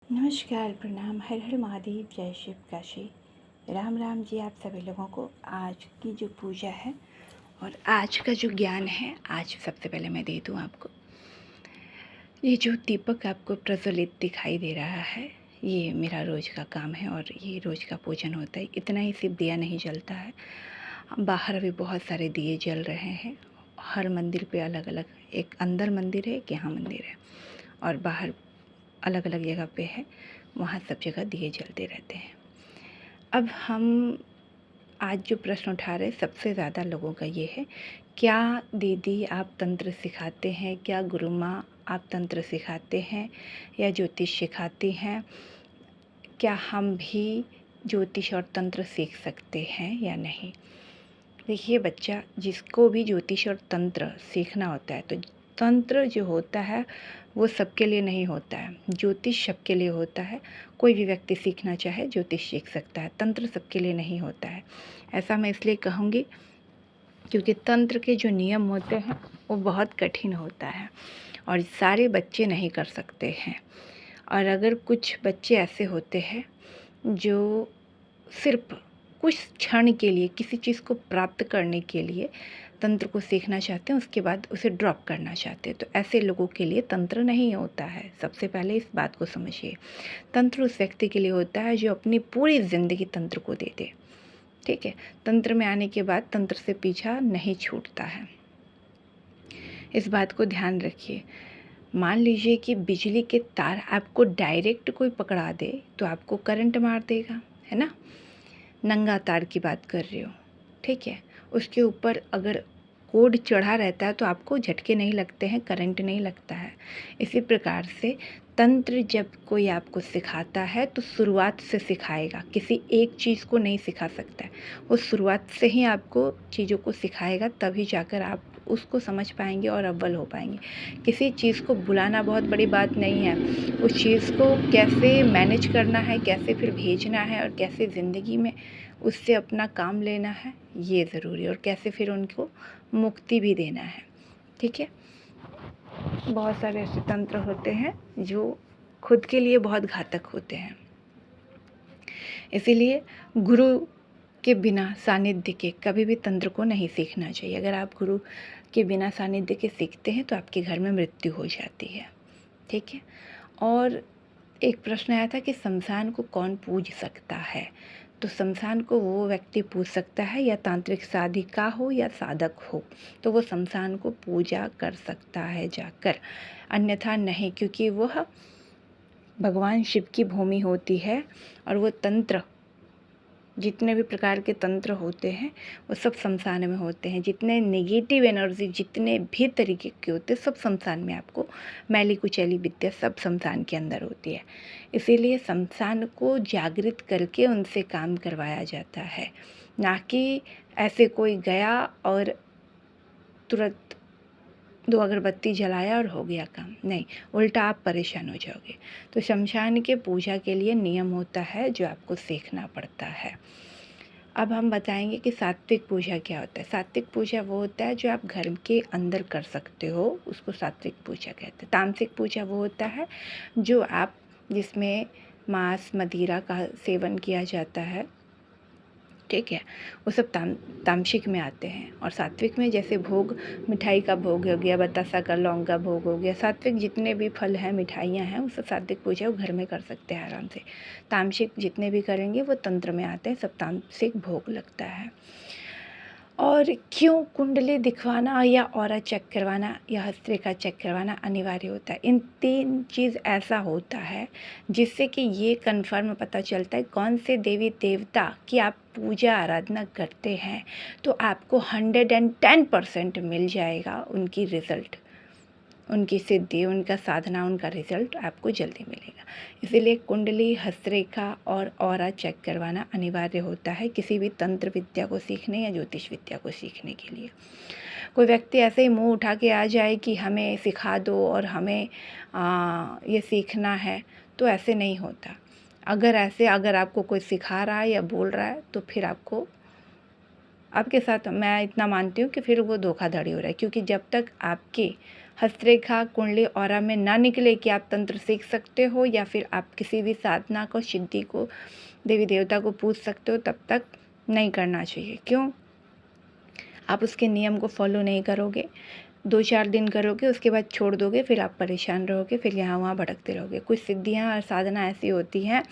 नमस्कार, प्रणाम, हर हर महादेव, जय शिव काशी। राम राम जी। आप सभी लोगों को आज की जो पूजा है और आज का जो ज्ञान है, आज सबसे पहले मैं दे दूँ आपको। ये जो दीपक आपको प्रज्वलित दिखाई दे रहा है, ये मेरा रोज़ का काम है और ये रोज़ का पूजन होता है। इतना ही सिर्फ दिया नहीं जलता है, बाहर भी बहुत सारे दिए जल रहे हैं। हर मंदिर पे अलग अलग, एक अंदर मंदिर है, एक यहाँ मंदिर है और बाहर अलग अलग जगह पे है, वहाँ सब जगह दिए जलते रहते हैं। अब हम आज जो प्रश्न उठा रहे सबसे ज़्यादा लोगों का ये है, क्या दीदी आप तंत्र सिखाते हैं, क्या गुरु माँ आप तंत्र सिखाते हैं या ज्योतिष सिखाती हैं, क्या हम भी ज्योतिष और तंत्र सीख सकते हैं या नहीं। देखिए बच्चा, जिसको भी ज्योतिष और तंत्र सीखना होता है, तो तंत्र जो होता है वो सबके लिए नहीं होता है, ज्योतिष सबके लिए होता है। कोई भी व्यक्ति सीखना चाहे ज्योतिष सीख सकता है, तंत्र सबके लिए नहीं होता है। ऐसा मैं इसलिए कहूँगी क्योंकि तंत्र के जो नियम होते हैं वो बहुत कठिन होता है और सारे बच्चे नहीं कर सकते हैं। और अगर कुछ बच्चे ऐसे होते हैं जो सिर्फ कुछ क्षण के लिए किसी चीज़ को प्राप्त करने के लिए तंत्र को सीखना चाहते हैं, उसके बाद उसे ड्रॉप करना चाहते हैं, तो ऐसे लोगों के लिए तंत्र नहीं होता है। सबसे पहले इस बात को समझिए, तंत्र उस व्यक्ति के लिए होता है जो अपनी पूरी ज़िंदगी तंत्र को दे दे। ठीक है, तंत्र में आने के बाद तंत्र से पीछा नहीं छूटता है, इस बात को ध्यान रखिए। मान लीजिए कि बिजली के तार आपको डायरेक्ट कोई पकड़ा दे तो आपको करंट मार देगा, है ना। नंगा तार की बात कर रही हो, ठीक है। उसके ऊपर अगर कोड चढ़ा रहता है तो आपको झटके नहीं लगते हैं, करंट नहीं लगता है। इसी प्रकार से तंत्र जब कोई आपको सिखाता है तो शुरुआत से सिखाएगा, किसी एक चीज़ को नहीं सिखा सकता है। वो शुरुआत से ही आपको चीज़ों को सिखाएगा, तभी जाकर आप उसको समझ पाएंगे और अव्वल हो पाएंगे। किसी चीज़ को बुलाना बहुत बड़ी बात नहीं है, उस चीज़ को कैसे मैनेज करना है, कैसे फिर भेजना है और कैसे ज़िंदगी में उससे अपना काम लेना है, ये ज़रूरी है। और कैसे फिर उनको मुक्ति भी देना है, ठीक है। बहुत सारे ऐसे तंत्र होते हैं जो खुद के लिए बहुत घातक होते हैं, इसीलिए गुरु के बिना सानिध्य के कभी भी तंत्र को नहीं सीखना चाहिए। अगर आप गुरु के बिना सानिध्य के सीखते हैं तो आपके घर में मृत्यु हो जाती है, ठीक है। और एक प्रश्न आया था कि शमशान को कौन पूज सकता है, तो शमशान को वो व्यक्ति पूज सकता है या तांत्रिक साधिका हो या साधक हो, तो वो शमशान को पूजा कर सकता है जाकर, अन्यथा नहीं, क्योंकि वह भगवान शिव की भूमि होती है। और वो तंत्र, जितने भी प्रकार के तंत्र होते हैं वो सब शमशान में होते हैं। जितने नेगेटिव एनर्जी, जितने भी तरीके के होते हैं, सब शमशान में आपको, मैली कुचैली विद्या सब शमशान के अंदर होती है। इसीलिए शमशान को जागृत करके उनसे काम करवाया जाता है, ना कि ऐसे कोई गया और तुरंत 2 अगरबत्ती जलाया और हो गया काम, नहीं, उल्टा आप परेशान हो जाओगे। तो शमशान के पूजा के लिए नियम होता है जो आपको सीखना पड़ता है। अब हम बताएंगे कि सात्विक पूजा क्या होता है। सात्विक पूजा वो होता है जो आप घर के अंदर कर सकते हो, उसको सात्विक पूजा कहते हैं। तामसिक पूजा वो होता है जो आप, जिसमें मांस मदिरा का सेवन किया जाता है, ठीक है, वो सब तामसिक में आते हैं। और सात्विक में जैसे भोग, मिठाई का भोग हो गया, बतासा का, लौंग का भोग हो गया, सात्विक जितने भी फल हैं, मिठाइयाँ हैं, वो सब सात्विक पूजा वो घर में कर सकते हैं आराम से। तामसिक जितने भी करेंगे वो तंत्र में आते हैं, सब तामसिक भोग लगता है। और क्यों कुंडली दिखवाना या ऑरा चेक करवाना या हस्तरेखा चेक करवाना अनिवार्य होता है। इन 3 चीज़ ऐसा होता है जिससे कि ये कन्फर्म पता चलता है कौन से देवी देवता की आप पूजा आराधना करते हैं, तो आपको 110% मिल जाएगा उनकी रिज़ल्ट, उनकी सिद्धि, उनका साधना, उनका रिज़ल्ट आपको जल्दी मिलेगा। इसीलिए कुंडली, हस्तरेखा और ऑरा चेक करवाना अनिवार्य होता है किसी भी तंत्र विद्या को सीखने या ज्योतिष विद्या को सीखने के लिए। कोई व्यक्ति ऐसे ही मुंह उठा के आ जाए कि हमें सिखा दो और हमें ये सीखना है, तो ऐसे नहीं होता। अगर आपको कोई सिखा रहा है या बोल रहा है तो फिर आपके साथ मैं इतना मानती हूँ कि फिर वो धोखाधड़ी हो रहा है, क्योंकि जब तक आपके हस्तरेखा कुंडली ऑरा में ना निकले कि आप तंत्र सीख सकते हो या फिर आप किसी भी साधना को, सिद्धि को, देवी देवता को पूछ सकते हो, तब तक नहीं करना चाहिए। क्यों? आप उसके नियम को फॉलो नहीं करोगे, 2-4 दिन करोगे, उसके बाद छोड़ दोगे, फिर आप परेशान रहोगे, फिर यहाँ वहाँ भटकते रहोगे। कुछ सिद्धियाँ और साधना ऐसी होती हैं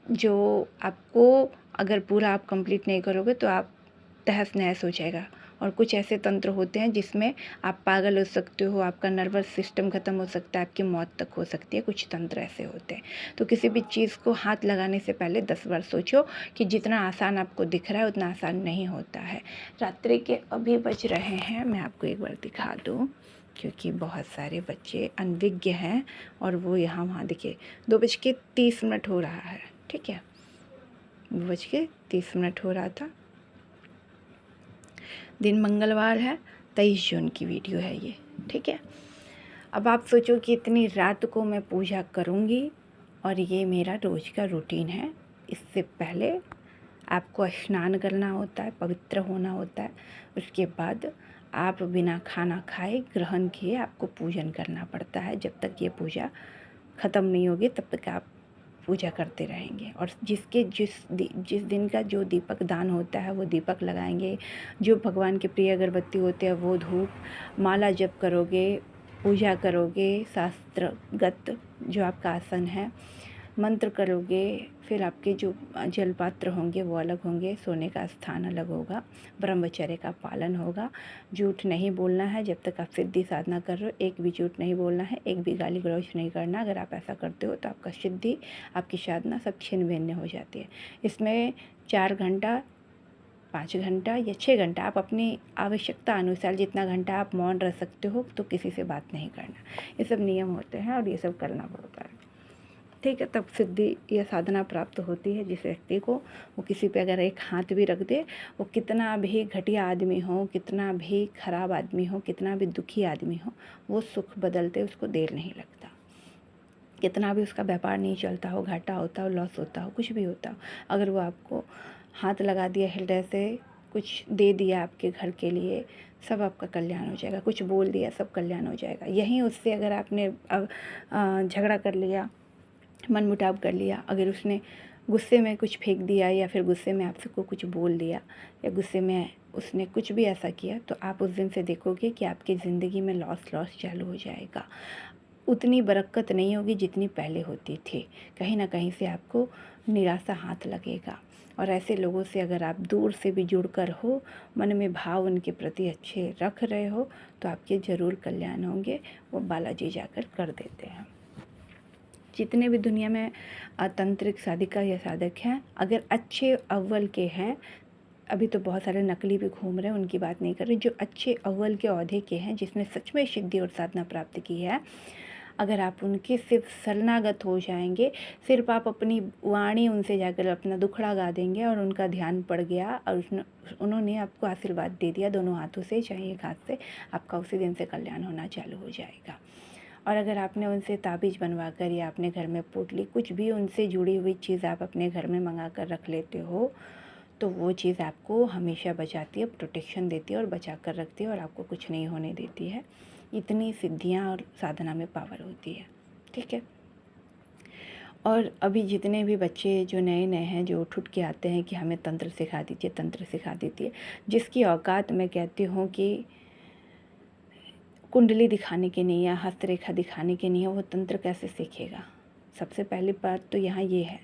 जो आपको अगर पूरा आप कंप्लीट नहीं करोगे तो आप तहस नहस हो जाएगा। और कुछ ऐसे तंत्र होते हैं जिसमें आप पागल हो सकते हो, आपका नर्वस सिस्टम ख़त्म हो सकता है, आपकी मौत तक हो सकती है। कुछ तंत्र ऐसे होते हैं। तो किसी भी चीज़ को हाथ लगाने से पहले 10 बार सोचो कि जितना आसान आपको दिख रहा है उतना आसान नहीं होता है। रात्रि के अभी बज रहे हैं, मैं आपको एक बार दिखा दूँ क्योंकि बहुत सारे बच्चे अनविज्ञ हैं और वो यहाँ वहाँ देखिए 2:30 हो रहा है। ठीक है, 2:30 हो रहा था। दिन मंगलवार है, 23 जून की वीडियो है ये। ठीक है, अब आप सोचो कि इतनी रात को मैं पूजा करूँगी और ये मेरा रोज़ का रूटीन है। इससे पहले आपको स्नान करना होता है, पवित्र होना होता है। उसके बाद आप बिना खाना खाए, ग्रहण किए आपको पूजन करना पड़ता है। जब तक ये पूजा ख़त्म नहीं होगी तब तक आप पूजा करते रहेंगे। और जिस दिन का जो दीपक दान होता है वो दीपक लगाएंगे। जो भगवान के प्रिय अगरबत्ती होते हैं वो धूप माला जप करोगे, पूजा करोगे, शास्त्रगत जो आपका आसन है मंत्र करोगे। फिर आपके जो जलपात्र होंगे वो अलग होंगे, सोने का स्थान अलग होगा, ब्रह्मचर्य का पालन होगा। झूठ नहीं बोलना है जब तक आप सिद्धि साधना कर रहे हो, एक भी झूठ नहीं बोलना है, एक भी गाली गलौज नहीं करना। अगर आप ऐसा करते हो तो आपका सिद्धि, आपकी साधना सब छिन्न भिन्न हो जाती है। इसमें 4 घंटा, 5 घंटा या 6 घंटा आप अपनी आवश्यकता अनुसार जितना घंटा आप मौन रह सकते हो तो किसी से बात नहीं करना। ये सब नियम होते हैं और ये सब करना पड़ता है। ठीक है, तब सिद्धि या साधना प्राप्त होती है। जिस व्यक्ति को वो किसी पे अगर एक हाथ भी रख दे, वो कितना भी घटिया आदमी हो, कितना भी खराब आदमी हो, कितना भी दुखी आदमी हो, वो सुख बदलते उसको देर नहीं लगता। कितना भी उसका व्यापार नहीं चलता हो, घाटा होता हो, लॉस होता हो, कुछ भी होता हो, अगर वो आपको हाथ लगा दिया, हृदय से कुछ दे दिया आपके घर के लिए, सब आपका कल्याण हो जाएगा। कुछ बोल दिया, सब कल्याण हो जाएगा। यहीं उससे अगर आपने झगड़ा कर लिया, मनमुटाव कर लिया, अगर उसने गुस्से में कुछ फेंक दिया या फिर गुस्से में आपसे को कुछ बोल दिया या गुस्से में उसने कुछ भी ऐसा किया, तो आप उस दिन से देखोगे कि आपकी ज़िंदगी में लॉस चालू हो जाएगा। उतनी बरकत नहीं होगी जितनी पहले होती थी। कहीं ना कहीं से आपको निराशा हाथ लगेगा। और ऐसे लोगों से अगर आप दूर से भी जुड़कर हो, मन में भाव उनके प्रति अच्छे रख रहे हो, तो आपके ज़रूर कल्याण होंगे। वो बालाजी जाकर कर देते हैं। जितने भी दुनिया में तांत्रिक साधिका या साधक हैं, अगर अच्छे अव्वल के हैं, अभी तो बहुत सारे नकली भी घूम रहे हैं, उनकी बात नहीं कर रही, जो अच्छे अव्वल के औहदे के हैं, जिसने सच में सिद्धि और साधना प्राप्त की है, अगर आप उनके सिर्फ शरणागत हो जाएंगे, सिर्फ आप अपनी वाणी उनसे जाकर अपना दुखड़ा गा देंगे और उनका ध्यान पड़ गया और उन्होंने आपको आशीर्वाद दे दिया दोनों हाथों से, चाहे एक हाथ से, आपका उसी दिन से कल्याण होना चालू हो जाएगा। और अगर आपने उनसे ताबीज़ बनवा कर या अपने घर में पोटली, कुछ भी उनसे जुड़ी हुई चीज़ आप अपने घर में मंगा कर रख लेते हो, तो वो चीज़ आपको हमेशा बचाती है, प्रोटेक्शन देती है और बचा कर रखती है और आपको कुछ नहीं होने देती है। इतनी सिद्धियाँ और साधना में पावर होती है। ठीक है, और अभी जितने भी बच्चे जो नए नए हैं, जो उठ के आते हैं कि हमें तंत्र सिखा दीजिए, तंत्र सिखा दीजिए, जिसकी औकात मैं कहती हूँ कि कुंडली दिखाने की नहीं है, हस्तरेखा दिखाने की नहीं है, वो तंत्र कैसे सीखेगा। सबसे पहली बात तो यहाँ ये है,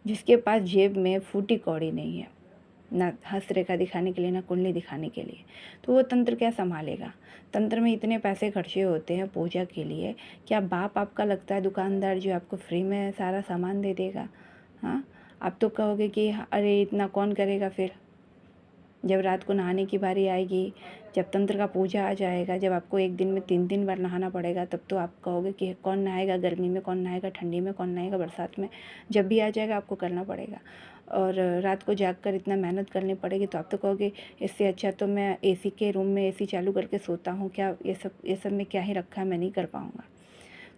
जिसके पास जेब में फूटी कौड़ी नहीं है, ना हस्तरेखा दिखाने के लिए ना कुंडली दिखाने के लिए, तो वो तंत्र क्या संभालेगा। तंत्र में इतने पैसे खर्चे होते हैं पूजा के लिए, क्या बाप आपका लगता है दुकानदार जो आपको फ्री में सारा सामान दे देगा। हाँ, आप तो कहोगे कि अरे इतना कौन करेगा। फिर जब रात को नहाने की बारी आएगी, जब तंत्र का पूजा आ जाएगा, जब आपको एक दिन में 3 बार नहाना पड़ेगा, तब तो आप कहोगे कि कौन नहाएगा, गर्मी में कौन नहाएगा, ठंडी में कौन नहाएगा, बरसात में, जब भी आ जाएगा आपको करना पड़ेगा। और रात को जाग कर इतना मेहनत करनी पड़ेगी, तो आप तो कहोगे इससे अच्छा तो मैं एसी के रूम में एसी चालू करके सोता हूँ, क्या ये सब में क्या ही रखा है, मैं नहीं कर पाऊँगा।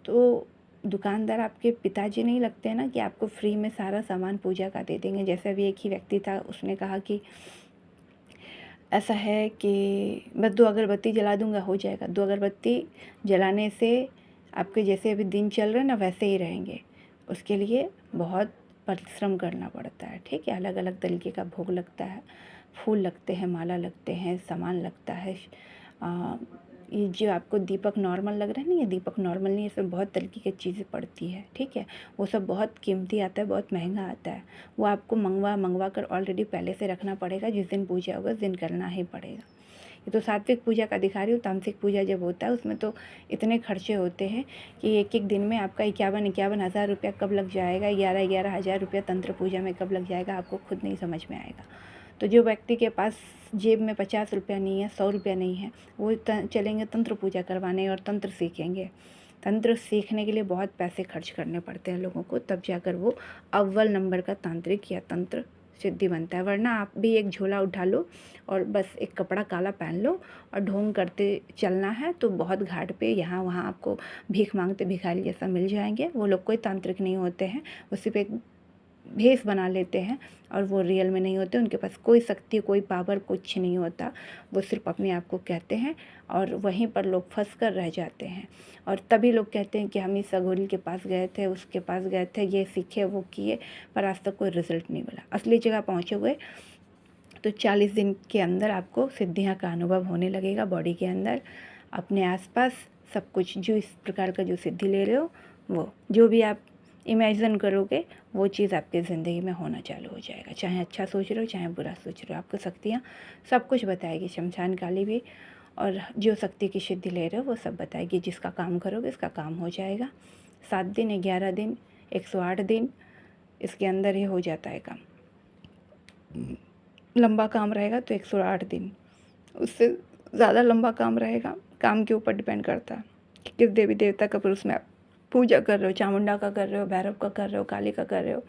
तो दुकानदार आपके पिताजी नहीं लगते हैं ना कि आपको फ्री में सारा सामान पूजा का दे देंगे। जैसे अभी एक ही व्यक्ति था, उसने कहा कि ऐसा है कि बस 2 अगरबत्ती जला दूँगा हो जाएगा। 2 अगरबत्ती जलाने से आपके जैसे अभी दिन चल रहे हैं ना वैसे ही रहेंगे। उसके लिए बहुत परिश्रम करना पड़ता है, ठीक है। अलग अलग तरीके का भोग लगता है, फूल लगते हैं, माला लगते हैं, सामान लगता है। ये जो आपको दीपक नॉर्मल लग रहा है ना, ये दीपक नॉर्मल नहीं है, इसमें बहुत तरीके की चीज़ें पड़ती है, ठीक है। वो सब बहुत कीमती आता है, बहुत महंगा आता है। वो आपको मंगवा कर ऑलरेडी पहले से रखना पड़ेगा। जिस दिन पूजा होगा उस दिन करना ही पड़ेगा। ये तो सात्विक पूजा का दिखा रही हूँ। तामसिक पूजा जब होता है उसमें तो इतने खर्चे होते हैं कि एक एक दिन में आपका 51 हज़ार रुपया कब लग जाएगा, 11 हज़ार रुपया तंत्र पूजा में कब लग जाएगा, आपको खुद नहीं समझ में आएगा। तो जो व्यक्ति के पास जेब में 50 रुपया नहीं है, 100 रुपया नहीं है, वो चलेंगे तंत्र पूजा करवाने और तंत्र सीखेंगे। तंत्र सीखने के लिए बहुत पैसे खर्च करने पड़ते हैं लोगों को, तब जाकर वो अव्वल नंबर का तांत्रिक या तंत्र सिद्धि बनता है। वरना आप भी एक झोला उठा लो और बस एक कपड़ा काला पहन लो और ढोंग करते चलना है तो बहुत घाट पे यहाँ वहाँ आपको भीख मांगते भिखारी जैसा मिल जाएंगे। वो लोग कोई तांत्रिक नहीं होते हैं, वो सिर्फ एक भेष बना लेते हैं और वो रियल में नहीं होते। उनके पास कोई शक्ति, कोई पावर, कुछ नहीं होता। वो सिर्फ अपने आप को कहते हैं और वहीं पर लोग फंस कर रह जाते हैं। और तभी लोग कहते हैं कि हम इस अघोरी के पास गए थे, उसके पास गए थे, ये सीखे, वो किए, पर आज तक कोई रिजल्ट नहीं मिला। असली जगह पहुँचे हुए तो 40 दिन के अंदर आपको सिद्धियाँ का अनुभव होने लगेगा बॉडी के अंदर, अपने आसपास सब कुछ। जो इस प्रकार का जो सिद्धि ले रहे हो, वो जो भी आप इमेजिन करोगे वो चीज़ आपकी ज़िंदगी में होना चालू हो जाएगा। चाहे अच्छा सोच रहे हो, चाहे बुरा सोच रहे हो, आपको शक्तियाँ सब कुछ बताएगी। शमशान काली भी, और जो शक्ति की सिद्धि ले रहे हो वो सब बताएगी। जिसका काम करोगे उसका काम हो जाएगा। 7 दिन, 11 दिन, 108 दिन इसके अंदर ही हो जाता है काम। लंबा काम रहेगा तो 108 दिन, उससे ज़्यादा लंबा काम रहेगा, काम के ऊपर डिपेंड करता है कि किस देवी देवता का पुरुष में आप पूजा कर रहे हो। चामुंडा का कर रहे हो, भैरव का कर रहे हो, काली का कर रहे हो,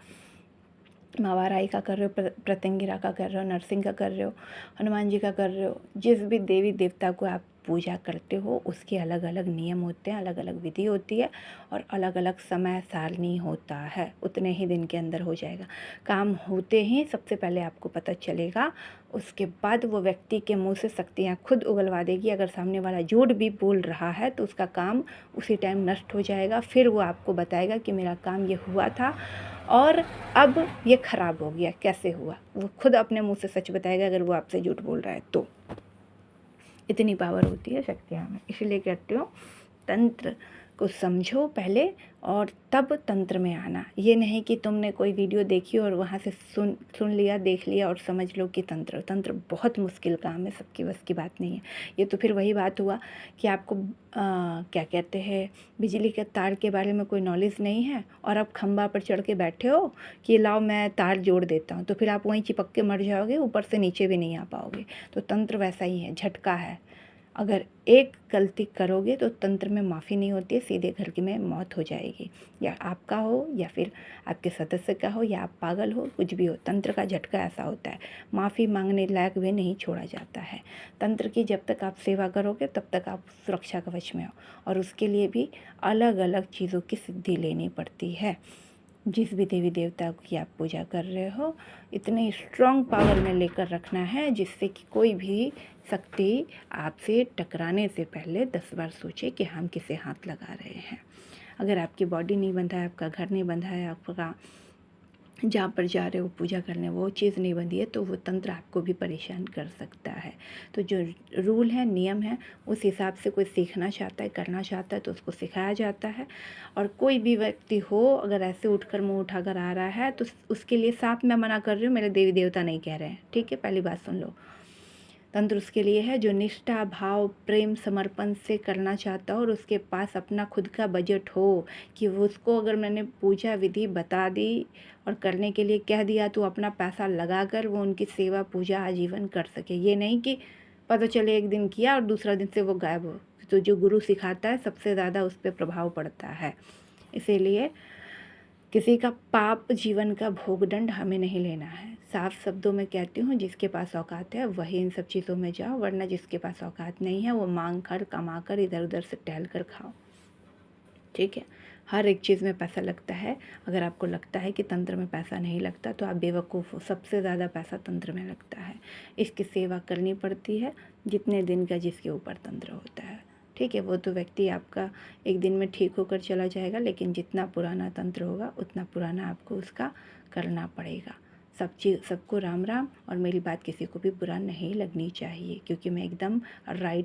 मावाराई का कर रहे हो, प्रत्यंगिरा का कर रहे हो, नरसिंह का कर रहे हो, हनुमान जी का कर रहे हो। जिस भी देवी देवता को आप पूजा करते हो उसके अलग अलग नियम होते हैं, अलग अलग विधि होती है और अलग अलग समय सारणी होता है। उतने ही दिन के अंदर हो जाएगा काम। होते ही सबसे पहले आपको पता चलेगा, उसके बाद वो व्यक्ति के मुंह से शक्तियाँ खुद उगलवा देगी। अगर सामने वाला झूठ भी बोल रहा है तो उसका काम उसी टाइम नष्ट हो जाएगा। फिर वो आपको बताएगा कि मेरा काम ये हुआ था और अब ये ख़राब हो गया, कैसे हुआ। वो खुद अपने मुंह से सच बताएगा अगर वो आपसे झूठ बोल रहा है तो। इतनी पावर होती है शक्तियाँ में। इसलिए कहती हूँ तंत्र को समझो पहले और तब तंत्र में आना। ये नहीं कि तुमने कोई वीडियो देखी और वहाँ से सुन लिया, देख लिया और समझ लो कि तंत्र बहुत मुश्किल काम है, सबकी बस की बात नहीं है। ये तो फिर वही बात हुआ कि आपको क्या कहते हैं, बिजली के तार के बारे में कोई नॉलेज नहीं है और आप खंबा पर चढ़ के बैठे हो कि लाओ मैं तार जोड़ देता हूँ, तो फिर आप वहीं चिपक के मर जाओगे, ऊपर से नीचे भी नहीं आ पाओगे। तो तंत्र वैसा ही है, झटका है। अगर एक गलती करोगे तो तंत्र में माफ़ी नहीं होती है, सीधे घर की में मौत हो जाएगी। या आपका हो या फिर आपके सदस्य का हो या आप पागल हो, कुछ भी हो, तंत्र का झटका ऐसा होता है। माफ़ी मांगने लायक भी नहीं छोड़ा जाता है। तंत्र की जब तक आप सेवा करोगे तब तक आप सुरक्षा कवच में हो और उसके लिए भी अलग अलग चीज़ों की सिद्धि लेनी पड़ती है। जिस भी देवी देवता की आप पूजा कर रहे हो इतने स्ट्रॉन्ग पावर में लेकर रखना है जिससे कि कोई भी शक्ति आपसे टकराने से पहले 10 बार सोचे कि हम किसे हाथ लगा रहे हैं। अगर आपकी बॉडी नहीं बंधा है, आपका घर नहीं बंधा है, आपका जहाँ पर जा रहे हो पूजा करने वो चीज़ नहीं बंधी है, तो वो तंत्र आपको भी परेशान कर सकता है। तो जो रूल है, नियम है, उस हिसाब से कोई सीखना चाहता है, करना चाहता है तो उसको सिखाया जाता है। और कोई भी व्यक्ति हो अगर ऐसे उठकर मुँह उठाकर आ रहा है तो उसके लिए साफ मैं मना कर रही हूँ, मेरे देवी देवता नहीं कह रहे हैं, ठीक है। पहली बात सुन लो, तंत्र उसके लिए है जो निष्ठा, भाव, प्रेम, समर्पण से करना चाहता हो और उसके पास अपना खुद का बजट हो कि वो उसको अगर मैंने पूजा विधि बता दी और करने के लिए कह दिया तो अपना पैसा लगाकर वो उनकी सेवा पूजा आजीवन कर सके। ये नहीं कि पता चले एक दिन किया और दूसरा दिन से वो गायब हो। तो जो गुरु सिखाता है सबसे ज़्यादा उस पर प्रभाव पड़ता है। इसीलिए किसी का पाप जीवन का भोगदंड हमें नहीं लेना है। साफ शब्दों में कहती हूँ, जिसके पास औकात है वही इन सब चीज़ों में जाओ, वरना जिसके पास औकात नहीं है वो मांग कर, कमा कर, इधर उधर से टहल कर खाओ, ठीक है। हर एक चीज़ में पैसा लगता है। अगर आपको लगता है कि तंत्र में पैसा नहीं लगता तो आप बेवकूफ़ हो। सबसे ज़्यादा पैसा तंत्र में लगता है। इसकी सेवा करनी पड़ती है जितने दिन का जिसके ऊपर तंत्र होता है। ठीक है, वो तो व्यक्ति आपका एक दिन में ठीक होकर चला जाएगा, लेकिन जितना पुराना तंत्र होगा उतना पुराना आपको उसका करना पड़ेगा। सबको राम राम। और मेरी बात किसी को भी बुरा नहीं लगनी चाहिए, क्योंकि मैं एकदम राइट